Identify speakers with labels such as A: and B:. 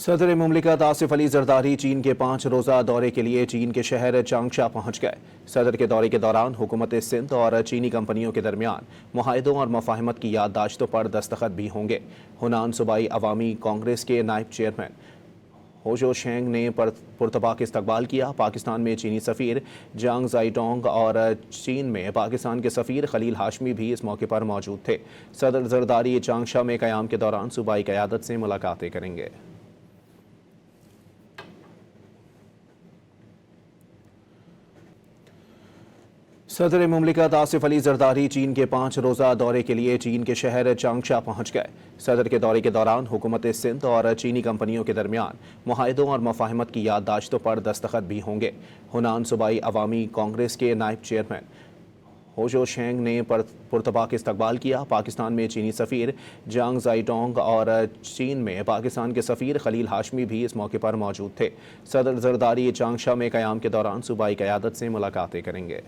A: सदर मुमलिकत आसिफ अली जरदारी चीन के 5 रोज़ा दौरे के लिए चीन के शहर चांगशा पहुंच गए। सदर के दौरे के दौरान हुकूमत सिंध और चीनी कंपनियों के दरमियान मुआहदों और मफाहमत की याददाश्तों पर दस्तखत भी होंगे। हुनान सूबाई अवामी कांग्रेस के नायब चेयरमैन होजो शेंग ने पुरतबाक इस्तकबाल किया। पाकिस्तान में चीनी सफ़ीर जांग जाइडोंग और चीन में पाकिस्तान के सफ़ीर खलील हाशमी भी इस मौके पर मौजूद थे। सदर जरदारी चांगशा में क़याम के दौरान सूबाई क़यादत से मुलाकातें करेंगे। सदर मुमलिकत आसिफ अली जरदारी चीन के 5 रोज़ा दौरे के लिए चीन के शहर चांगशा पहुंच गए। सदर के दौरे के दौरान हुकूमत सिंध और चीनी कंपनियों के दरमियान मुआहदों और मफाहमत की याददाश्तों पर दस्तखत भी होंगे। हुनान सूबाई अवामी कांग्रेस के नायब चेयरमैन होजो शेंग ने पुरतबाक इस्तकबाल किया। पाकिस्तान में चीनी सफ़ीर जांग जाइडोंग और चीन में पाकिस्तान के सफ़ीर खलील हाशमी भी इस मौके पर मौजूद थे। सदर जरदारी चांगशा में क़याम के दौरान सूबाई क़यादत से मुलाकातें करेंगे।